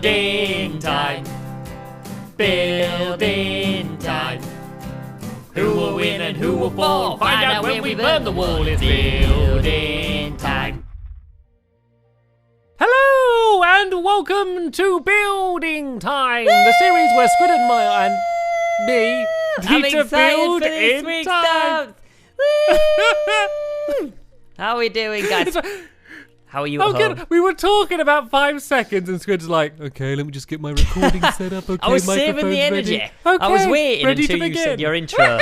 Building time. Building time. Who will win and who will fall? Find out when we burn the wall. It's building time. Hello and welcome to Building Time, the series where Squid and me need to build in time. How are we doing, guys? How are you at home? Good. We were talking about 5 seconds and Squid's like, okay, let me just get my recording set up. Okay, I was saving the energy. Okay, I was waiting ready until to you begin. said your intro.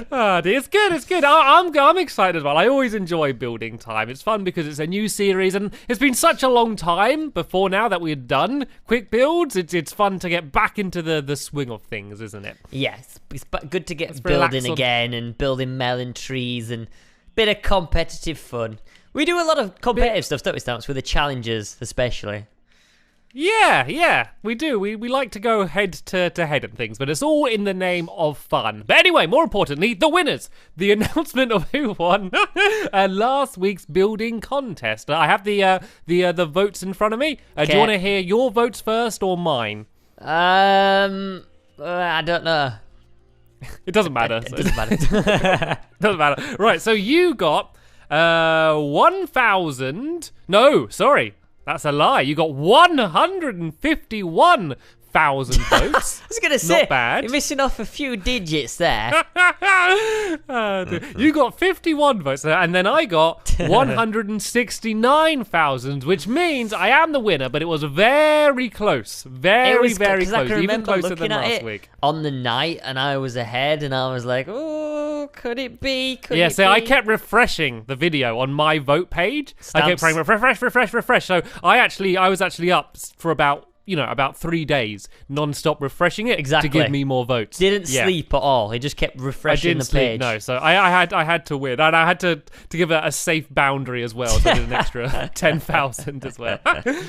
Oh, dear, it's good. It's good. I'm excited as well. I always enjoy Building Time. It's fun because it's a new series, and it's been such a long time before now that we've done quick builds. It's fun to get back into the swing of things, isn't it? Yes, it's good to get building again and building melon trees and bit of competitive fun. We do a lot of competitive stuff, don't we, Stamps? With the challenges, especially. Yeah, we do. We like to go head to head and things, but it's all in the name of fun. But anyway, more importantly, the winners. The announcement of who won last week's building contest. I have the votes in front of me. Do you want to hear your votes first or mine? I don't know. It doesn't matter. It doesn't matter. Doesn't matter. Right, so you got 1,000. No, sorry. That's a lie. You got 151,000 votes. I was going to say, not bad. You're missing off a few digits there. You got 51 votes, and then I got 169,000, which means I am the winner, but it was very close. Very close. Even closer than last week. On the night, and I was ahead, and I was like, oh, could it be? I kept refreshing the video on my vote page. Stamps. I kept praying refresh. So I was actually up for about 3 days non-stop refreshing it to give me more votes. Didn't sleep at all. He just kept refreshing the page. No, so I had to win, and I had to give it a safe boundary as well, so I did an extra 10,000 as well.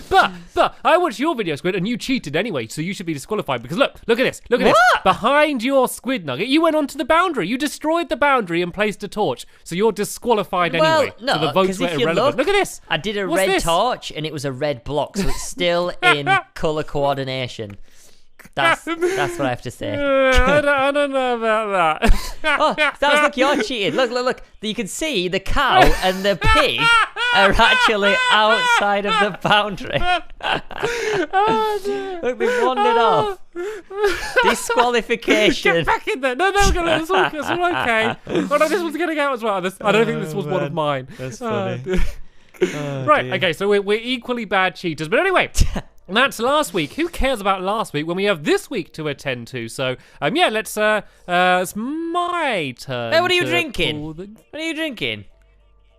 But I watched your video, Squid, and you cheated anyway, so you should be disqualified because look at this. Behind your squid nugget, you went onto the boundary. You destroyed the boundary and placed a torch, so you're disqualified anyway. No, so the votes were irrelevant. Look at this. I did a red torch, and it was a red block, so it's still in colour coordination. That's what I have to say. I don't know about that. Oh, look, you're cheating. Look. You can see the cow and the pig are actually outside of the boundary. Look, they've wandered off. Disqualification. Get back in there. No, it's all okay. Oh no, this one's getting out as well. I don't think this was one of mine. That's funny. Right, dear. Okay, so we're equally bad cheaters. But anyway, that's last week. Who cares about last week when we have this week to attend to? So, let's, it's my turn. Hey, what are you drinking? What are you drinking?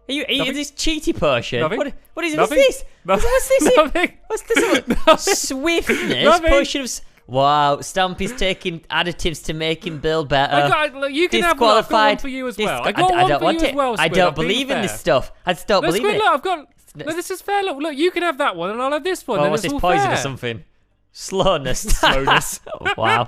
Are you eating this cheaty potion? Nothing. What is Nothing. this? Nothing. What's this? Nothing. What's this? Nothing. Swiftness? Nothing. Potion of... Wow, Stampy's taking additives to make him build better. You can have one. I've got one for you as well. I got one for you as well, Squid. I don't believe in this stuff. I don't believe in it. Look, I've got... No, this is fair. Look, you can have that one, and I'll have this one. Well, what's this, poison or something? Slowness. Wow.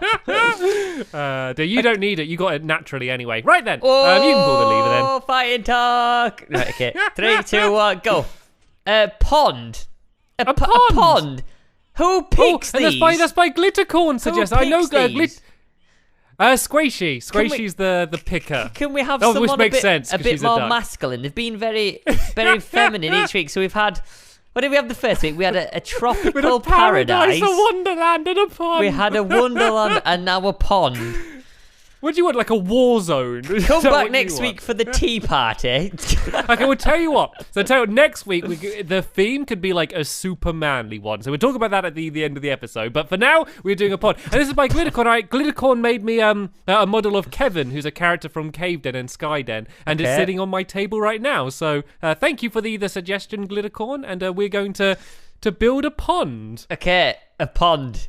You don't need it. You got it naturally anyway. Right then. You can pull the lever then. Oh, fighting talk. Right, okay. 3, 2, 1, go. Pond. A pond. Who picks these? That's by Glittercorn suggests. I know Squishy. Squishy's the picker. Can we have someone which makes sense, a bit more masculine? They've been very feminine each week. So we've had... What did we have the first week? We had a tropical paradise. A wonderland and a pond. We had a wonderland and now a pond. What do you want, like a war zone? Come back next week for the tea party. Okay, we'll tell you what. So next week, the theme could be like a super manly one. So we'll talk about that at the end of the episode. But for now, we're doing a pod. And this is by Glittercorn. Right? Glittercorn made me a model of Kevin, who's a character from Cave Den and Sky Den, and is sitting on my table right now. So thank you for the suggestion, Glittercorn. And we're going to build a pond. Okay, a pond.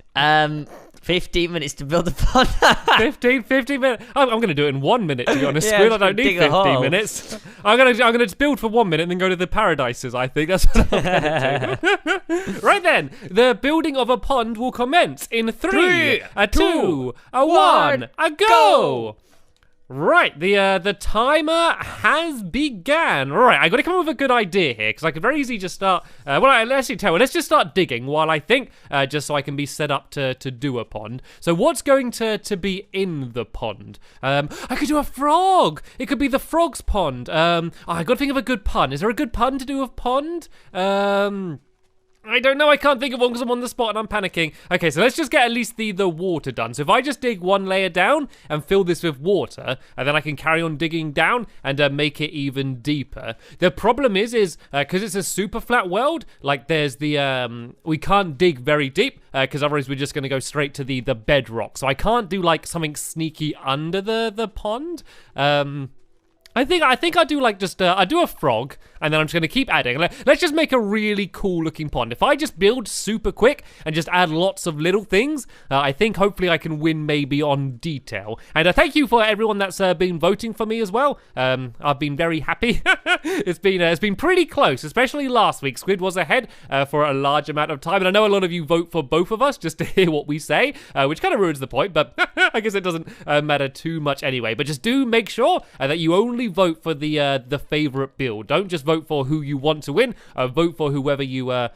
15 minutes to build a pond. 15 minutes. I'm going to do it in 1 minute, to be honest. Squid, I don't need 15 minutes. I'm going to build for 1 minute and then go to the paradises, I think. That's what I'm going to do. Right then, the building of a pond will commence in 3, 2, 1, go! Right, the timer has began. All right, I got to come up with a good idea here because I could very easily just start. Let's just start digging while I think, just so I can be set up to do a pond. So what's going to be in the pond? I could do a frog. It could be the frog's pond. I got to think of a good pun. Is there a good pun to do with pond? I don't know, I can't think of one because I'm on the spot and I'm panicking. Okay, so let's just get at least the water done. So if I just dig one layer down and fill this with water, and then I can carry on digging down and make it even deeper. The problem is because it's a super flat world, like there's we can't dig very deep because otherwise we're just going to go straight to the bedrock. So I can't do like something sneaky under the pond. I think I'll do like just I'll do a frog, and then I'm just gonna keep adding. Let's just make a really cool looking pond. If I just build super quick and just add lots of little things, I think hopefully I can win maybe on detail. And thank you for everyone that's been voting for me as well. I've been very happy. It's been pretty close, especially last week. Squid was ahead for a large amount of time, and I know a lot of you vote for both of us just to hear what we say, which kind of ruins the point. But I guess it doesn't matter too much anyway. But just do make sure that you only vote for the favorite build. Don't just vote for who you want to win. Vote for whoever you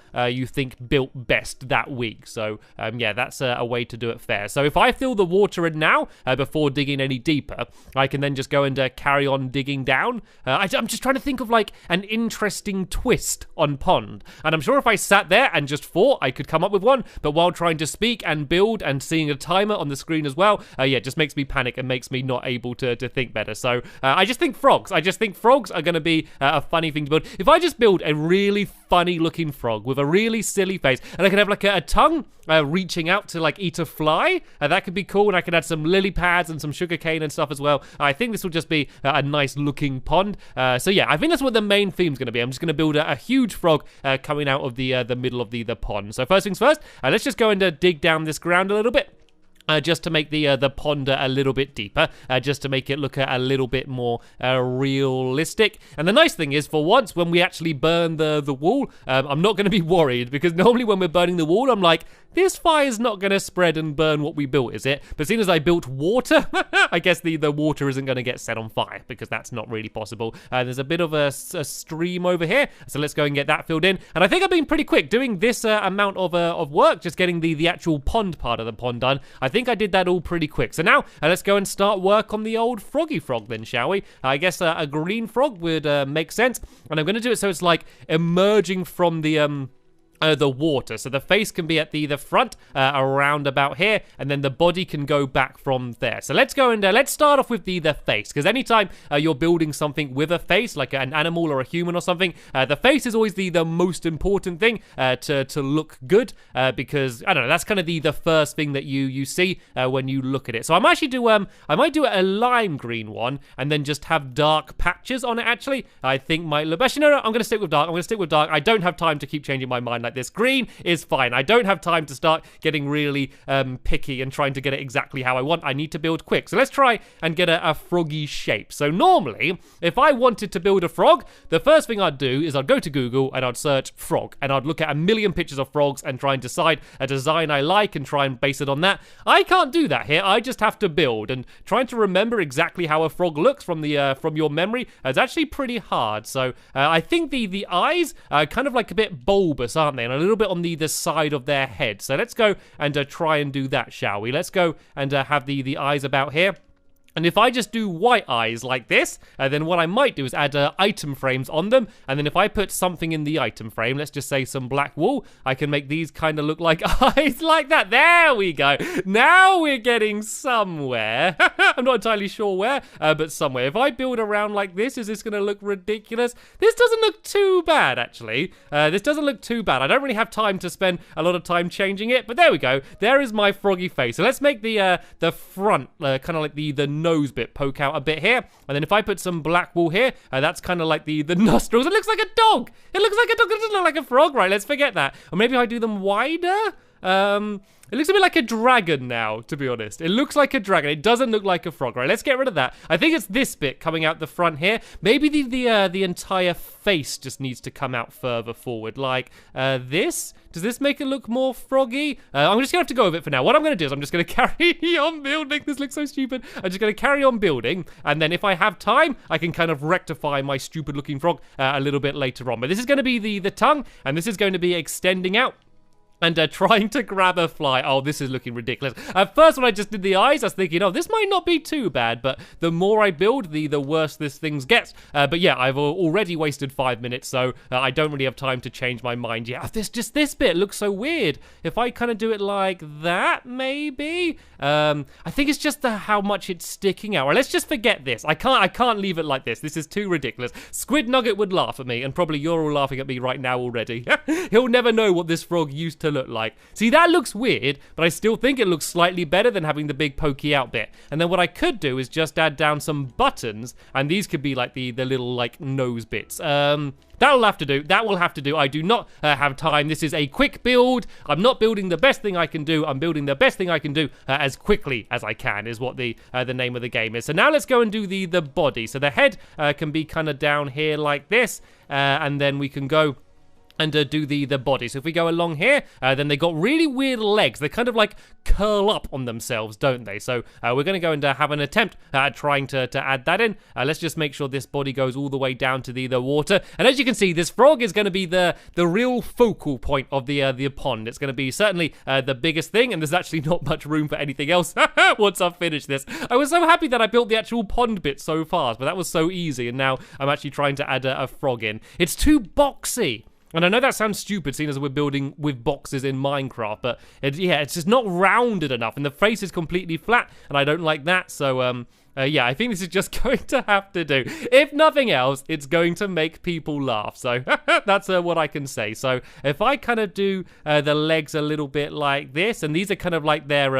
think built best that week. So yeah, that's a way to do it fair. So if I fill the water in now before digging any deeper, I can then just go and carry on digging down. I'm just trying to think of like an interesting twist on pond, and I'm sure if I sat there and just thought, I could come up with one. But while trying to speak and build and seeing a timer on the screen as well, yeah, it just makes me panic and makes me not able to think better. So I just think frogs. I just think frogs are going to be a funny thing to build. If I just build a really funny looking frog with a really silly face, and I can have like a tongue reaching out to like eat a fly, that could be cool. And I can add some lily pads and some sugar cane and stuff as well. I think this will just be a nice looking pond. So yeah, I think that's what the main theme's going to be. I'm just going to build a huge frog coming out of the middle of the pond. So first things first, let's just go and dig down this ground a little bit. Just to make the pond a little bit deeper, just to make it look a little bit more realistic. And the nice thing is, for once, when we actually burn the wall, I'm not going to be worried, because normally when we're burning the wall, I'm like, this fire's not going to spread and burn what we built, is it? But seeing as I built water, I guess the water isn't going to get set on fire, because that's not really possible. There's a bit of a stream over here, so let's go and get that filled in. And I think I've been pretty quick doing this amount of work, just getting the actual pond part of the pond done. I think I did that all pretty quick. So now let's go and start work on the old froggy frog then, shall we? I guess a green frog would make sense. And I'm going to do it so it's like emerging from the water, so the face can be at the front around about here, and then the body can go back from there. So let's go and let's start off with the face, because anytime you're building something with a face, like an animal or a human or something, the face is always the most important thing to look good, because I don't know, that's kind of the first thing that you see when you look at it. So I might actually do I might do a lime green one and then just have dark patches on it. Actually, I think might look. Actually, no, I'm going to stick with dark. I don't have time to keep changing my mind like this. Green is fine. I don't have time to start getting really picky and trying to get it exactly how I want. I need to build quick. So let's try and get a froggy shape. So normally, if I wanted to build a frog, the first thing I'd do is I'd go to Google and I'd search frog, and I'd look at a million pictures of frogs and try and decide a design I like and try and base it on that. I can't do that here. I just have to build, and trying to remember exactly how a frog looks from your memory is actually pretty hard. So I think the eyes are kind of like a bit bulbous, aren't they? And a little bit on the side of their head. So let's go and try and do that, shall we? Let's go and have the eyes about here. And if I just do white eyes like this, then what I might do is add item frames on them. And then if I put something in the item frame, let's just say some black wool, I can make these kind of look like eyes like that. There we go. Now we're getting somewhere. I'm not entirely sure where, but somewhere. If I build around like this, is this going to look ridiculous? This doesn't look too bad, actually. This doesn't look too bad. I don't really have time to spend a lot of time changing it, but there we go. There is my froggy face. So let's make the front, kind of like the nose bit poke out a bit here, and then if I put some black wool here, that's kind of like the nostrils. It looks like a dog. It looks like a dog. It doesn't look like a frog, right? Let's forget that. Or maybe I do them wider. It looks a bit like a dragon now, to be honest. It looks like a dragon. It doesn't look like a frog. Right, let's get rid of that. I think it's this bit coming out the front here. Maybe the entire face just needs to come out further forward, like this. Does this make it look more froggy? I'm just gonna have to go with it for now. What I'm gonna do is I'm just gonna carry on building. This looks so stupid. I'm just gonna carry on building, and then if I have time, I can kind of rectify my stupid-looking frog a little bit later on. But this is gonna be the tongue, and this is going to be extending out. And trying to grab a fly. Oh, this is looking ridiculous. At first, when I just did the eyes, I was thinking, oh, this might not be too bad. But the more I build, the worse this thing gets. But yeah, I've already wasted 5 minutes, so I don't really have time to change my mind yet. This bit looks so weird. If I kind of do it like that, maybe. I think it's just how much it's sticking out. Right, let's just forget this. I can't leave it like this. This is too ridiculous. Squid Nugget would laugh at me, and probably you're all laughing at me right now already. He'll never know what this frog used to look like. See, that looks weird, but I still think it looks slightly better than having the big pokey out bit. And then what I could do is just add down some buttons, and these could be like the little like nose bits. That'll have to do. That will have to do. I do not have time. This is a quick build. I'm not building the best thing I can do. I'm building the best thing I can do as quickly as I can is what the name of the game is. So now let's go and do the body. So the head can be kind of down here like this, and then we can go and do the body. So if we go along here, then they got really weird legs. They kind of like curl up on themselves, don't they? So we're going to go and have an attempt at trying to add that in. Let's just make sure this body goes all the way down to the water. And as you can see, this frog is going to be the real focal point of the pond. It's going to be certainly the biggest thing, and there's actually not much room for anything else once I've finished this. I was so happy that I built the actual pond bit so fast, but that was so easy, and now I'm actually trying to add a frog in. It's too boxy. And I know that sounds stupid, seeing as we're building with boxes in Minecraft, but it's just not rounded enough, and the face is completely flat, and I don't like that, so yeah, I think this is just going to have to do. If nothing else, it's going to make people laugh, so that's what I can say. So if I kind of do the legs a little bit like this, and these are kind of like their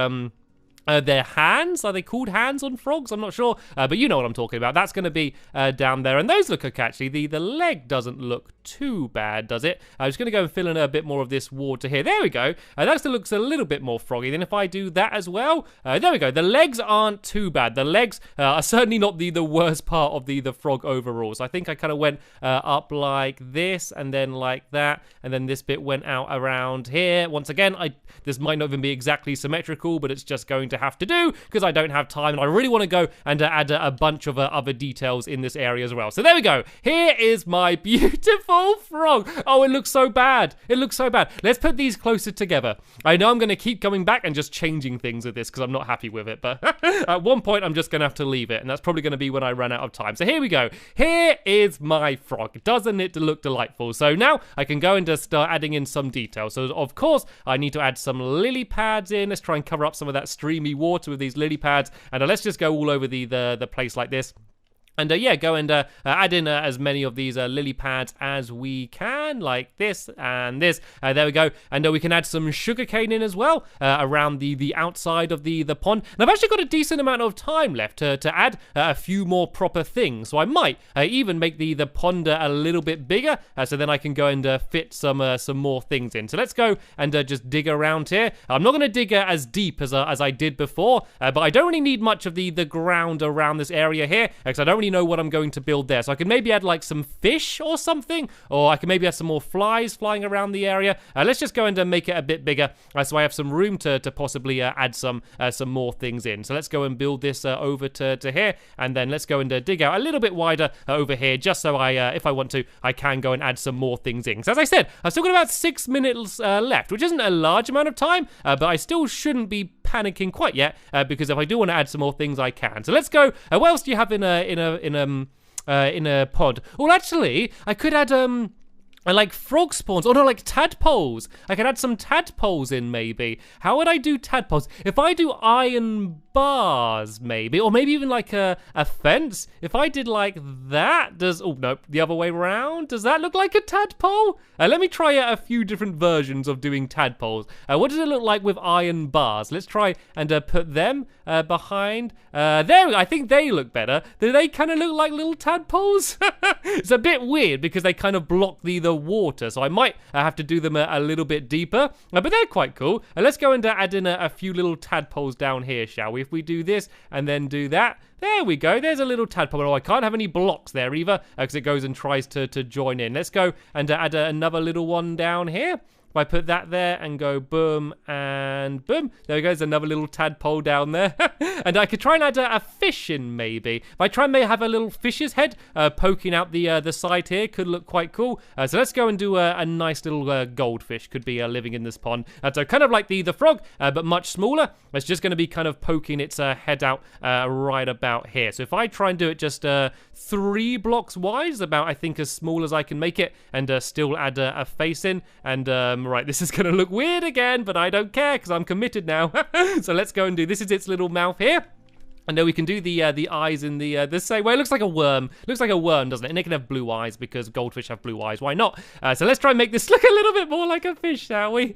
hands. Are they called hands on frogs? I'm not sure, but you know what I'm talking about. That's going to be down there, and those look okay, actually. The leg doesn't look too bad, does it? I'm just going to go and fill in a bit more of this water here. There we go. That still looks a little bit more froggy. Then if I do that as well, there we go. The legs aren't too bad. The legs are certainly not the worst part of the frog overall. So I think I kind of went up like this, and then like that, and then this bit went out around here. Once again, this might not even be exactly symmetrical, but it's just going to have to do because I don't have time, and I really want to go and add a bunch of other details in this area as well. So there we go. Here is my beautiful frog. Oh, it looks so bad. It looks so bad. Let's put these closer together. I know I'm going to keep coming back and just changing things with this because I'm not happy with it, but at one point I'm just going to have to leave it, and that's probably going to be when I run out of time. So here we go. Here is my frog. Doesn't it look delightful? So now I can go and just start adding in some details. So of course I need to add some lily pads in. Let's try and cover up some of that streamy water with these lily pads, and let's just go all over the place like this. And yeah, go and add in as many of these lily pads as we can, like this and this. There we go. And we can add some sugarcane in as well around the outside of the pond. And I've actually got a decent amount of time left to add a few more proper things. So I might even make the pond a little bit bigger, so then I can go and fit some more things in. So let's go and just dig around here. I'm not going to dig as deep as I did before, but I don't really need much of the ground around this area here, because I don't really know what I'm going to build there. So I can maybe add like some fish or something, or I can maybe add some more flies flying around the area. Let's just go and make it a bit bigger, so I have some room to possibly add some more things in. So let's go and build this over to here, and then let's go and dig out a little bit wider over here, just so if I want to, I can go and add some more things in. So as I said, I've still got about 6 minutes left, which isn't a large amount of time, but I still shouldn't be panicking quite yet, because if I do want to add some more things, I can. So let's go. What else do you have in a pod? Well, actually, I could add I like frog spawns. Oh no, like tadpoles. I could add some tadpoles in, maybe. How would I do tadpoles? If I do iron bars, maybe, or maybe even like a fence. If I did like that, oh no, the other way around. Does that look like a tadpole? Let me try a few different versions of doing tadpoles. What does it look like with iron bars? Let's try and put them behind. There we go. I think they look better. Do they kind of look like little tadpoles? It's a bit weird because they kind of block the water, so I might have to do them a little bit deeper, but they're quite cool. Let's go and add in a few little tadpoles down here, shall we? If we do this and then do that, there we go. There's a little tadpole. Oh, I can't have any blocks there either because it goes and tries to join in. Let's go and add another little one down here. If I put that there and go boom and boom, there goes another little tadpole down there. And I could try and add a fish in maybe. If I try and maybe have a little fish's head poking out the side here, could look quite cool. So let's go and do a nice little goldfish. Could be living in this pond. So kind of like the frog, but much smaller. It's just going to be kind of poking its head out right about here. So if I try and do it just 3 blocks wide, about I think as small as I can make it, and still add a face in, and right, this is going to look weird again, but I don't care because I'm committed now. So let's go and do, this is its little mouth here. And then we can do the eyes in the same way. It looks like a worm. Looks like a worm, doesn't it? And it can have blue eyes because goldfish have blue eyes. Why not? So let's try and make this look a little bit more like a fish, shall we?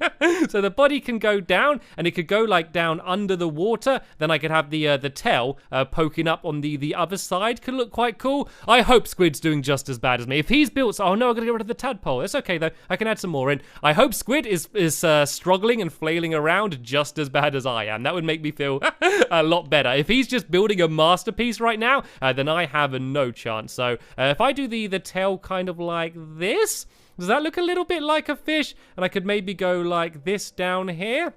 So the body can go down, and it could go like down under the water. Then I could have the tail poking up on the other side. Could look quite cool. I hope Squid's doing just as bad as me. If he's built, oh no, I'm gonna get rid of the tadpole. It's okay though. I can add some more in. I hope Squid is struggling and flailing around just as bad as I am. That would make me feel a lot better. If he's just building a masterpiece right now, then I have no chance. So if I do the tail kind of like this, does that look a little bit like a fish? And I could maybe go like this down here.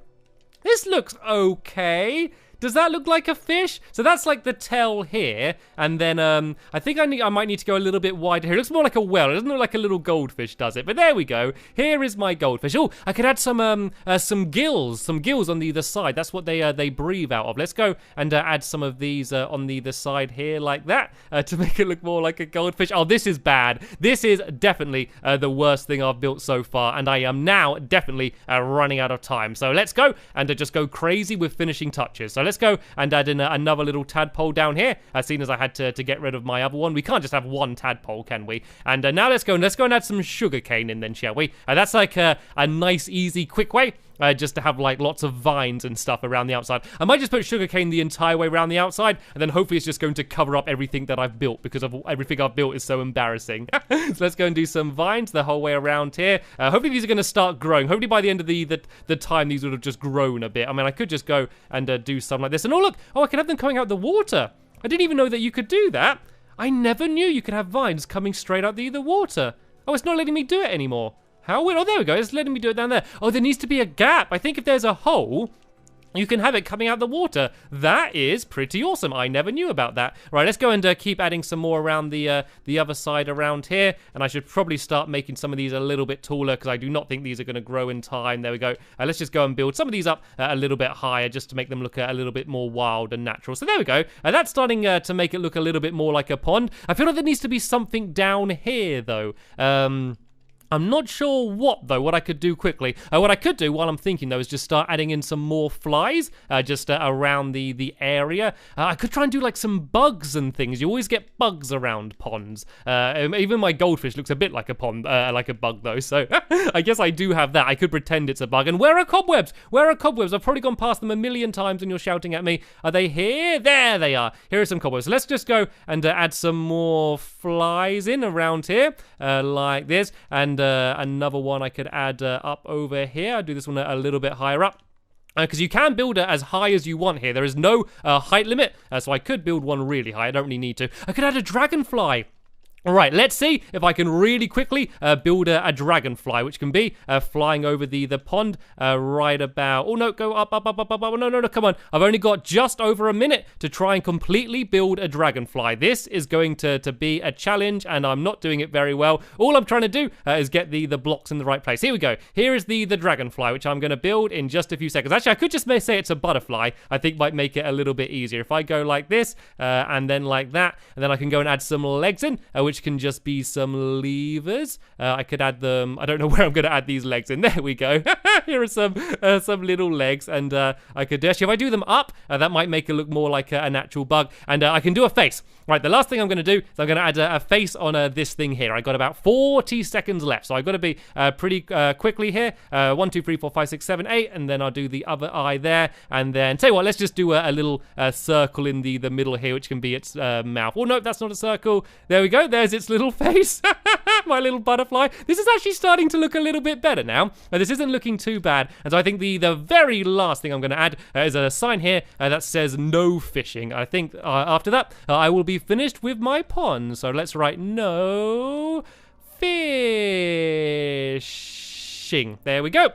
This looks okay. Does that look like a fish? So that's like the tail here, and then I think I might need to go a little bit wider here. It looks more like a well. It doesn't look like a little goldfish, does it? But there we go. Here is my goldfish. Oh, I could add some gills on the side. That's what they breathe out of. Let's go and add some of these on the side here like that to make it look more like a goldfish. Oh, this is bad. This is definitely the worst thing I've built so far, and I am now definitely running out of time. So let's go and just go crazy with finishing touches. So let's go and add in another little tadpole down here, as soon as I had to get rid of my other one. We can't just have one tadpole, can we? And now let's go and add some sugarcane in then, shall we? That's like a nice, easy, quick way just to have like lots of vines and stuff around the outside. I might just put sugarcane the entire way around the outside, and then hopefully it's just going to cover up everything that I've built, because of everything I've built is so embarrassing. So let's go and do some vines the whole way around here. Hopefully these are going to start growing. Hopefully by the end of the time these would have just grown a bit. I mean, I could just go and do something like this. And oh look, I can have them coming out the water. I didn't even know that you could do that. I never knew you could have vines coming straight out the water. Oh, it's not letting me do it anymore. How weird. Oh, there we go. It's letting me do it down there. Oh, there needs to be a gap. I think if there's a hole, you can have it coming out the water. That is pretty awesome. I never knew about that. Right, let's go and keep adding some more around the other side around here. And I should probably start making some of these a little bit taller, because I do not think these are going to grow in time. There we go. Let's just go and build some of these up a little bit higher, just to make them look a little bit more wild and natural. So there we go. That's starting to make it look a little bit more like a pond. I feel like there needs to be something down here, though. I'm not sure what I could do quickly. What I could do while I'm thinking, though, is just start adding in some more flies just around the area. I could try and do like some bugs and things. You always get bugs around ponds. Even my goldfish looks a bit like a pond, like a bug, though. So I guess I do have that. I could pretend it's a bug. And where are cobwebs? Where are cobwebs? I've probably gone past them a million times and you're shouting at me. Are they here? There they are. Here are some cobwebs. So let's just go and add some more flies in around here like this. And another one I could add up over here. I'll do this one a little bit higher up, because you can build it as high as you want here. There is no height limit, so I could build one really high. I don't really need to. I could add a dragonfly. All right, let's see if I can really quickly build a dragonfly, which can be flying over the pond right about... Oh, no, go up. Oh, no, come on. I've only got just over a minute to try and completely build a dragonfly. This is going to be a challenge, and I'm not doing it very well. All I'm trying to do is get the blocks in the right place. Here we go. Here is the dragonfly, which I'm going to build in just a few seconds. Actually, I could just say it's a butterfly. I think might make it a little bit easier. If I go like this, and then like that, and then I can go and add some legs in, which can just be some levers. I could add them. I don't know where I'm going to add these legs in. There we go. Here are some little legs, and I could actually, if I do them up, that might make it look more like a natural bug. And I can do a face. Right, the last thing I'm going to do is I'm going to add a face on this thing here. I got about 40 seconds left, so I've got to be pretty quickly here. 1, 2, 3, 4, 5, 6, 7, 8, and then I'll do the other eye there. And then tell you what, let's just do a little circle in the middle here, which can be its mouth. Oh no, that's not a circle. There we go. There's its little face. My little butterfly. This is actually starting to look a little bit better now. This isn't looking too bad. And so I think the very last thing I'm going to add is a sign here that says no fishing. I think after that, I will be finished with my pond. So let's write no fishing. There we go.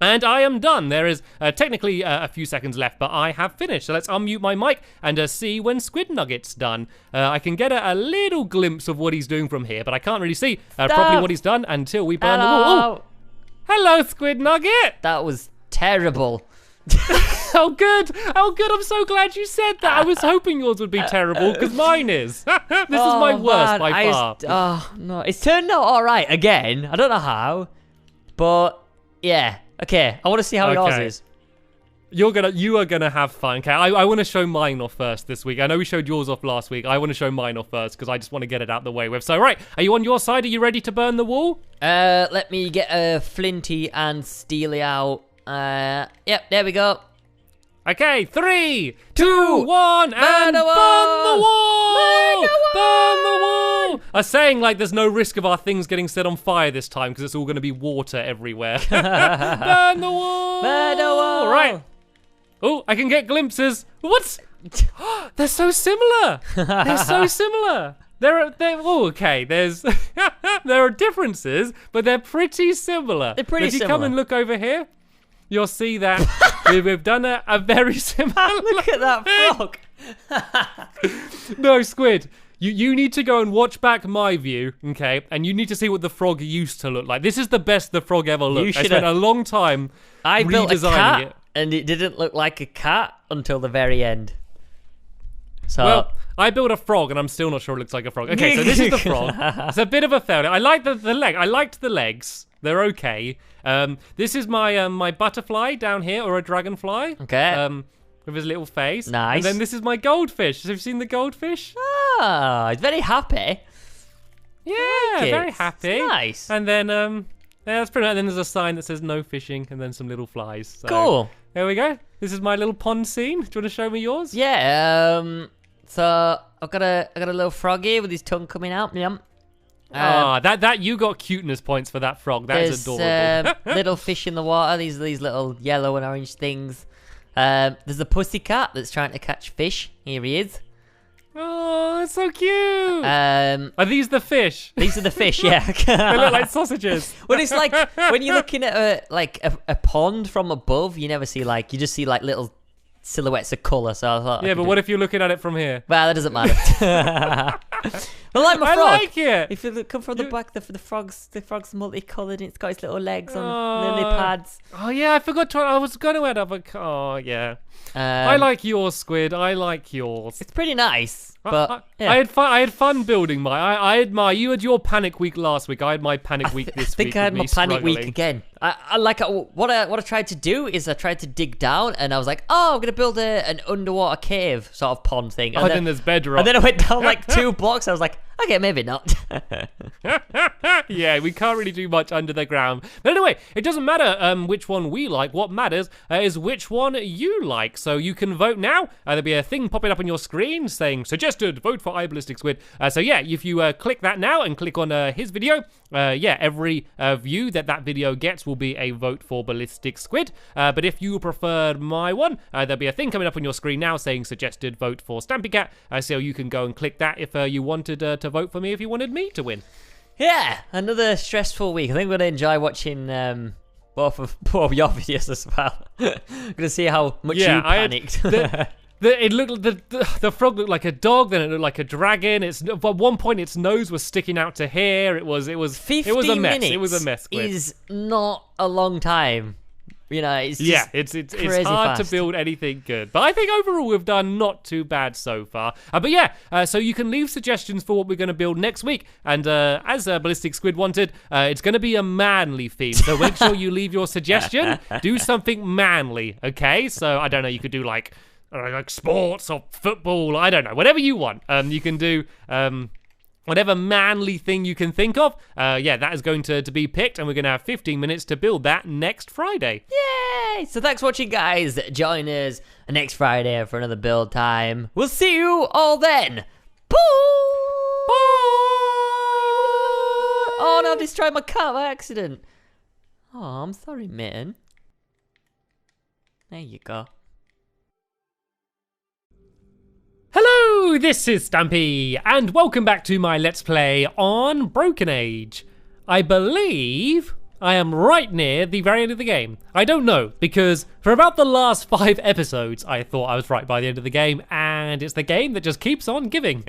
And I am done. There is technically a few seconds left, but I have finished. So let's unmute my mic and see when Squid Nugget's done. I can get a little glimpse of what he's doing from here, but I can't really see properly what he's done until we burn the wall. Oh. Hello, Squid Nugget. That was terrible. Oh, good. Oh, good. I'm so glad you said that. I was hoping yours would be terrible, because mine is. This is my worst by far. Oh, no. It's turned out all right again. I don't know how, but yeah. Okay, I want to see how yours is. You are gonna have fun. Okay, I want to show mine off first this week. I know we showed yours off last week. I want to show mine off first because I just want to get it out the way with. So right, are you on your side? Are you ready to burn the wall? Let me get a flinty and steely out. Yep, there we go. Okay, 3, 2, 1, and burn the wall! Burn the wall! I was saying like there's no risk of our things getting set on fire this time because it's all going to be water everywhere. Burn the wall! Burn the wall! Right. Oh, I can get glimpses. What? They're so similar. They're so similar. Oh, okay. There's there are differences, but they're pretty similar. They're pretty similar. If you similar. come and look over here, you'll see that we've done a very similar. Look at that frog. No, Squid. You need to go and watch back my view, okay? And you need to see what the frog used to look like. This is the best the frog ever looked. I spent a long time I built a cat, it. and it didn't look like a cat until the very end. So, well, I built a frog, and I'm still not sure it looks like a frog. Okay, so this is the frog. It's a bit of a failure. I like the leg. I liked the legs. They're okay. This is my my butterfly down here, or a dragonfly. okay. With his little face. Nice. And then this is my goldfish. Have you seen the goldfish? Ah, he's very happy. Yeah, like very it. happy. It's nice. And then yeah, that's pretty nice. And then there's a sign that says no fishing, and then some little flies. So, Cool. There we go. This is my little pond scene. Do you want to show me yours? Yeah. So I've got a little froggy with his tongue coming out. Yum. That you got cuteness points for that frog. That is adorable. Little fish in the water. These little yellow and orange things. There's a pussycat that's trying to catch fish. Here he is. Oh, that's so cute. Are these the fish? These are the fish, yeah. They look like sausages. Well, it's like when you're looking at a pond from above, you never see you just see little silhouettes of colour. So I thought, yeah, but what if you're looking at it from here? Well, that doesn't matter. I like my frog. I like it. If you come from the back, the frog's multicoloured and it's got its little legs on the lily pads. Oh yeah, I forgot to. I was going to add up a. Oh yeah. I like yours, Squid. I like yours. It's pretty nice. But yeah. I had fun building my. I admire you had your panic week last week. I had my panic week this week. I think I had my panic week again. I like what I tried to do is I tried to dig down and I was like, oh, I'm gonna build an underwater cave sort of pond thing. And then there's bedrock. And then I went down like 2 blocks. I was like, okay, maybe not. Yeah, we can't really do much under the ground. But anyway, it doesn't matter which one we like. What matters is which one you like. So you can vote now. There'll be a thing popping up on your screen saying suggested vote for iBallistic Squid. So yeah, if you click that now and click on his video, yeah, every view that video gets will be a vote for Ballistic Squid. But if you preferred my one, there'll be a thing coming up on your screen now saying suggested vote for Stampy Cat. So you can go and click that if you wanted to vote for me if you wanted me to win. Yeah, another stressful week. I think we're gonna enjoy watching both of your videos as well. I'm gonna see how much you panicked. It looked the frog looked like a dog, then it looked like a dragon. At one point its nose was sticking out to here. It was a mess. 15 minutes it was a mess. Is not a long time. You know, it's just it's hard to build anything good. But I think overall we've done not too bad so far. But yeah, so you can leave suggestions for what we're going to build next week. And as Ballistic Squid wanted, it's going to be a manly theme. So make sure you leave your suggestion. Do something manly, okay? So I don't know, you could do like sports or football. I don't know, whatever you want. You can do whatever manly thing you can think of. Yeah, that is going to be picked, and we're going to have 15 minutes to build that next Friday. Yay! So thanks for watching, guys. Join us next Friday for another build time. We'll see you all then. Bye! Bye! Oh no, I've destroyed my car by accident. Oh, I'm sorry, mitten. There you go. Hello, this is Stampy, and welcome back to my Let's Play on Broken Age. I believe I am right near the very end of the game. I don't know, because for about the last 5 episodes, I thought I was right by the end of the game, and it's the game that just keeps on giving.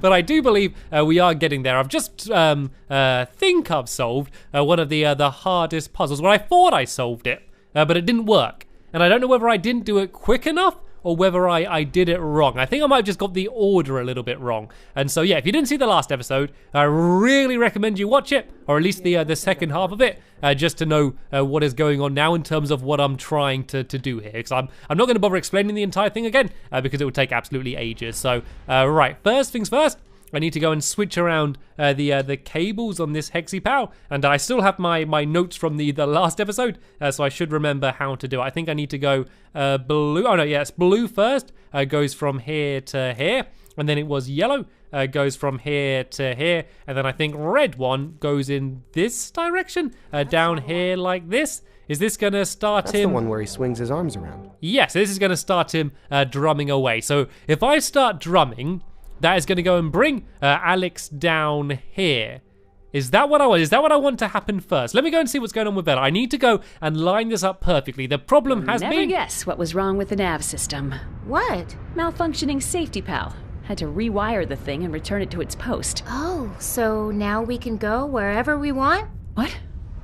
But I do believe we are getting there. I've just think I've solved one of the hardest puzzles. Well, I thought I solved it, but it didn't work. And I don't know whether I didn't do it quick enough or whether I did it wrong. I think I might have just got the order a little bit wrong. And so yeah, if you didn't see the last episode, I really recommend you watch it, or at least the second half of it, just to know what is going on now in terms of what I'm trying to do here. Because I'm not going to bother explaining the entire thing again, because it would take absolutely ages. So right, first things first, I need to go and switch around the cables on this Hexi-Pow, and I still have my notes from the last episode, so I should remember how to do it. I think I need to go blue. Oh no, yes, blue first goes from here to here, and then it was yellow goes from here to here, and then I think red one goes in this direction, down here like this. Is this going to start him? That's the one where he swings his arms around. Yes, this is going to start him drumming away. So if I start drumming, that is going to go and bring Alex down here. Is that what I want? Is that what I want to happen first? Let me go and see what's going on with Bella. I need to go and line this up perfectly. The problem has been... Never guess what was wrong with the nav system. What? Malfunctioning safety pal. Had to rewire the thing and return it to its post. Oh, so now we can go wherever we want? What?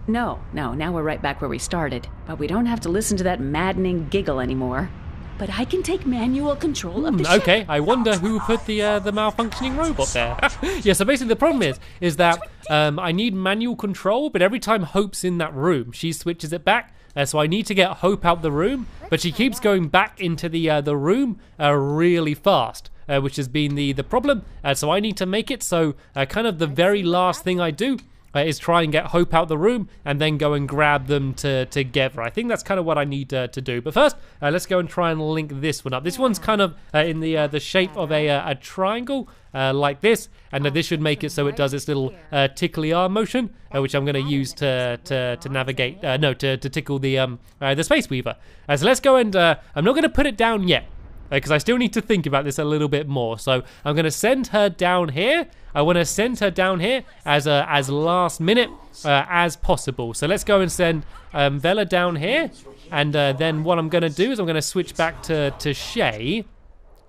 No, now we're right back where we started. But we don't have to listen to that maddening giggle anymore. But I can take manual control of the ship. Okay, I wonder who put the malfunctioning robot there. Yeah, so basically the problem is that I need manual control, but every time Hope's in that room, she switches it back. So I need to get Hope out the room, but she keeps going back into the room really fast, which has been the problem. So I need to make it so kind of the very last thing I do is try and get Hope out the room and then go and grab them together. I think that's kind of what I need to do. But first, let's go and try and link this one up. This one's kind of in the shape of a triangle like this, and this should make it so it does its little tickly arm motion, which I'm going to use to navigate. To tickle the Space Weaver. So let's go and I'm not going to put it down yet, because I still need to think about this a little bit more. So I'm going to send her down here. I want to send her down here as last minute as possible. So let's go and send Vela down here. And then what I'm going to do is I'm going to switch back to Shay.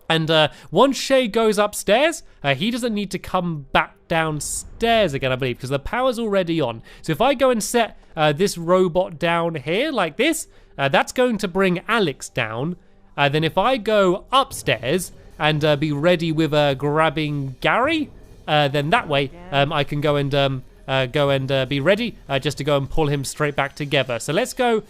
And once Shay goes upstairs, he doesn't need to come back downstairs again, I believe, because the power's already on. So if I go and set this robot down here like this, that's going to bring Alex down. Then if I go upstairs and be ready with grabbing Gary, then that way I can go and be ready just to go and pull him straight back together. So let's go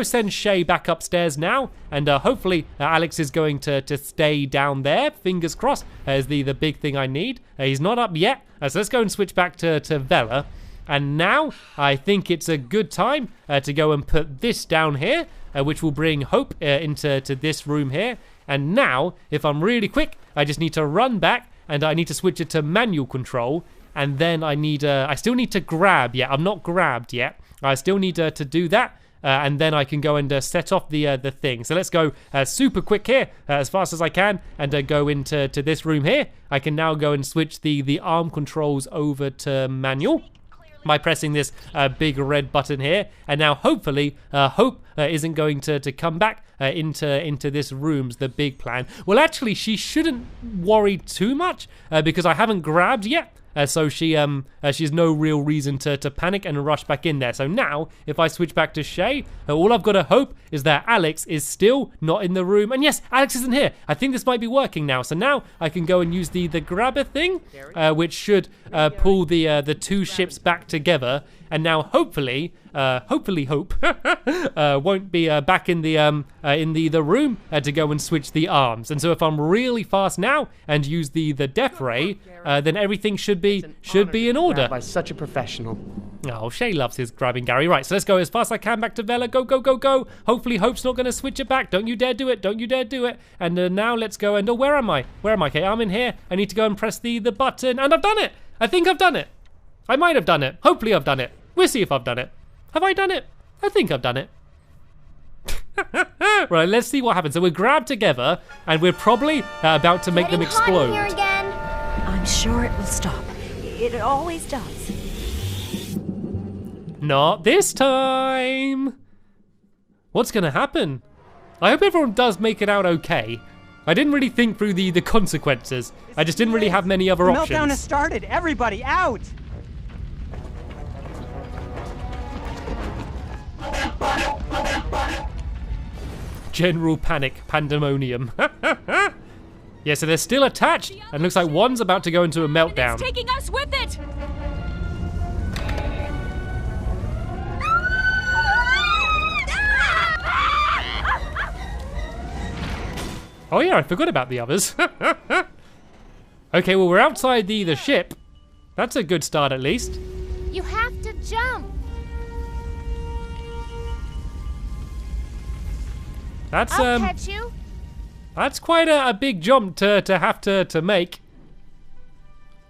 send Shay back upstairs now, and hopefully Alex is going to stay down there. Fingers crossed is the big thing I need. He's not up yet, so let's go and switch back to Vela. And now I think it's a good time to go and put this down here, which will bring Hope into this room here. And now, if I'm really quick, I just need to run back and I need to switch it to manual control. And then I still need to grab. Yeah, I'm not grabbed yet. I still need to do that. And then I can go and set off the thing. So let's go super quick here, as fast as I can, and go into this room here. I can now go and switch the arm controls over to manual by pressing this big red button here. And now hopefully Hope isn't going to come back into this room's the big plan. Well, actually, she shouldn't worry too much because I haven't grabbed yet. So she has no real reason to panic and rush back in there. So now, if I switch back to Shay, all I've got to hope is that Alex is still not in the room. And yes, Alex isn't here. I think this might be working now. So now I can go and use the grabber thing, which should pull the two ships back together. And now hopefully Hope won't be back in the room to go and switch the arms. And so if I'm really fast now and use the death ray, then everything should be in order. By such a professional. Oh, Shay loves his grabbing Gary. Right, so let's go as fast as I can back to Vela. Go, go, go, go. Hopefully Hope's not going to switch it back. Don't you dare do it. Don't you dare do it. And now let's go and... Oh, where am I? Okay, I'm in here. I need to go and press the button. And I've done it. I think I've done it. I might have done it. Hopefully I've done it. We'll see if I've done it. Have I done it? I think I've done it. Right, let's see what happens. So we're grabbed together, and we're probably about to make them explode. Getting hot in here again. I'm sure it will stop. It always does. Not this time. What's gonna happen? I hope everyone does make it out okay. I didn't really think through the consequences. I just didn't really have many other The options. meltdown has started. Everybody out! General panic, pandemonium. Yeah, so they're still attached, and looks like one's about to go into a meltdown. It's taking us with it. Oh yeah, I forgot about the others. Okay, well we're outside the ship. That's a good start at least. You have to jump. That's I'll catch you. That's quite a big jump to have to make.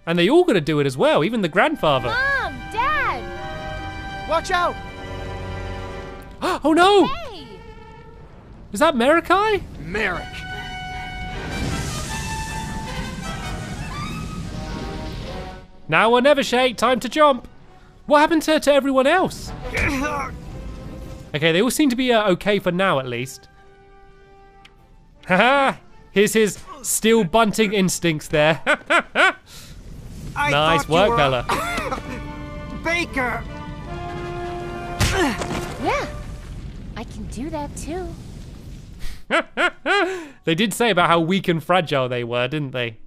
And they all gotta do it as well, even the grandfather. Mom, Dad. Watch out! Oh no! Hey. Is that Merrick? Merrick. Now or never, Shay. Time to jump. What happened to everyone else? Okay, they all seem to be okay for now at least. Haha! Here's his steel bunting instincts there. Nice work, Bella. Baker! Yeah, I can do that too. They did say about how weak and fragile they were, didn't they?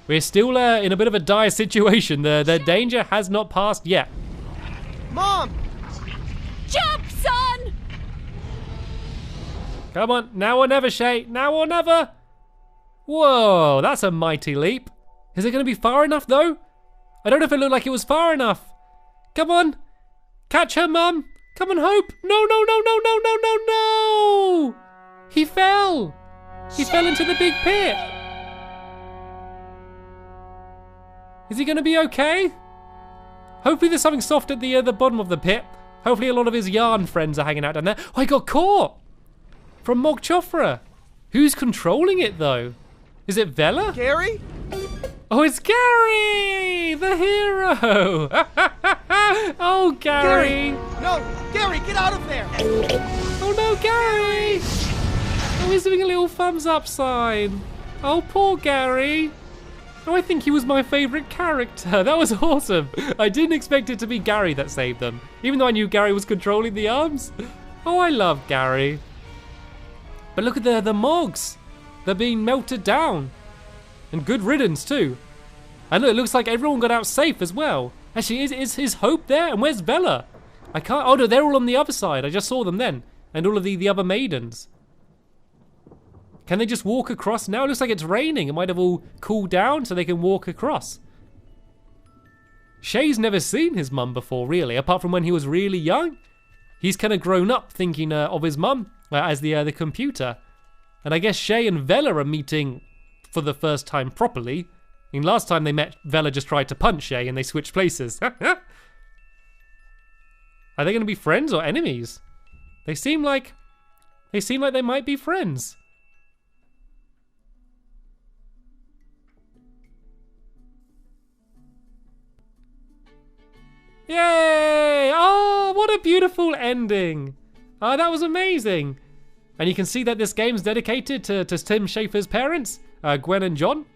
We're still in a bit of a dire situation. The danger has not passed yet. Mom! Jump, son! Come on, now or never, Shay. Now or never. Whoa, that's a mighty leap. Is it going to be far enough, though? I don't know if it looked like it was far enough. Come on. Catch her, Mum. Come on, Hope. No, no, no, no, no, no, no, no. He fell. He fell into the big pit. Is he going to be okay? Hopefully there's something soft at the bottom of the pit. Hopefully a lot of his yarn friends are hanging out down there. Oh, I got caught. From Mog Chofra. Who's controlling it, though? Is it Vela? Gary? Oh, it's Gary, the hero. Oh, Gary. No! Gary, get out of there! Oh, no, Gary. Oh, he's doing a little thumbs up sign. Oh, poor Gary. Oh, I think he was my favorite character. That was awesome. I didn't expect it to be Gary that saved them, even though I knew Gary was controlling the arms. Oh, I love Gary. But look at the Mogs. They're being melted down. And good riddance too. And look, it looks like everyone got out safe as well. Actually, is his Hope there? And where's Bella? I can't, oh no, they're all on the other side. I just saw them then. And all of the other maidens. Can they just walk across now? It looks like it's raining. It might have all cooled down so they can walk across. Shay's never seen his mum before, really, apart from when he was really young. He's kind of grown up thinking of his mum as the computer. And I guess Shay and Vela are meeting for the first time properly. I mean, last time they met, Vela just tried to punch Shay and they switched places. Are they going to be friends or enemies? They seem like they might be friends. Yay! Oh, what a beautiful ending. Oh, that was amazing. And you can see that this game's dedicated to Tim Schafer's parents, Gwen and John.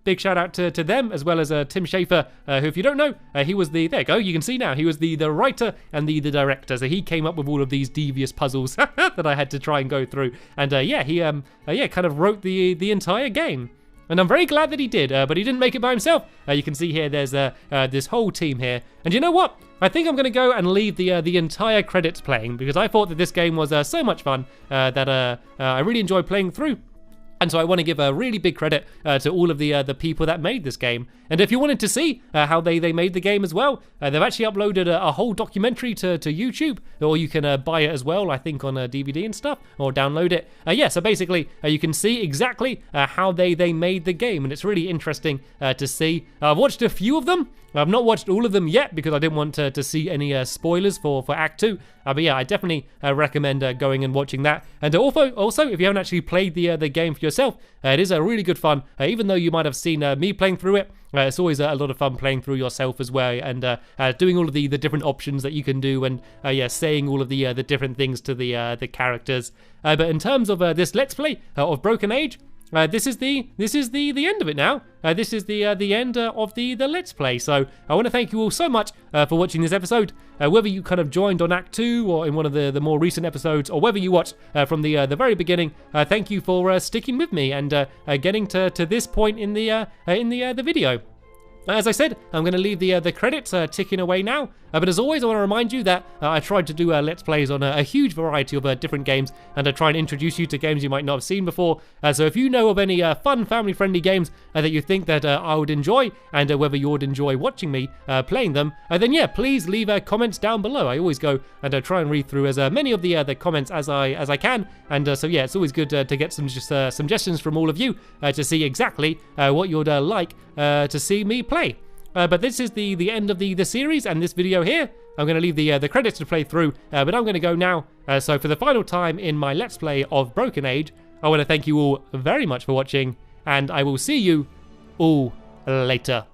Big shout out to them, as well as Tim Schafer, who, if you don't know, he was there you go, you can see now, he was the writer and the director. So he came up with all of these devious puzzles that I had to try and go through. And he kind of wrote the entire game. And I'm very glad that he did, but he didn't make it by himself. You can see here, there's this whole team here. And you know what? I think I'm going to go and leave the entire credits playing, because I thought that this game was so much fun that I really enjoyed playing through. And so I want to give a really big credit to all of the people that made this game. And if you wanted to see how they made the game as well, they've actually uploaded a whole documentary to YouTube, or you can buy it as well, I think on a DVD and stuff, or download it. So basically you can see exactly how they made the game, and it's really interesting to see. I've watched a few of them, I've not watched all of them yet because I didn't want to see any spoilers for Act 2. But yeah, I definitely recommend going and watching that. And also, if you haven't actually played the game for yourself, it is a really good fun. Even though you might have seen me playing through it, it's always a lot of fun playing through yourself as well, and doing all of the different options that you can do, and saying all of the different things to the characters. But in terms of this Let's Play of Broken Age, this is the end of it now. This is the end of the Let's Play. So I want to thank you all so much for watching this episode. Whether you kind of joined on Act 2 or in one of the more recent episodes, or whether you watched from the very beginning, thank you for sticking with me and getting to this point in the video. As I said, I'm going to leave the credits ticking away now. But as always, I want to remind you that I tried to do Let's Plays on a huge variety of different games, and I try and introduce you to games you might not have seen before. So if you know of any fun, family-friendly games that you think that I would enjoy, and whether you would enjoy watching me playing them, then yeah, please leave comments down below. I always go and try and read through as many of the comments as I can. And so yeah, it's always good to get some suggestions from all of you to see exactly what you'd like to see me play. But this is the end of the series and this video here. I'm going to leave the credits to play through, but I'm going to go now. So for the final time in my Let's Play of Broken Age, I want to thank you all very much for watching, and I will see you all later.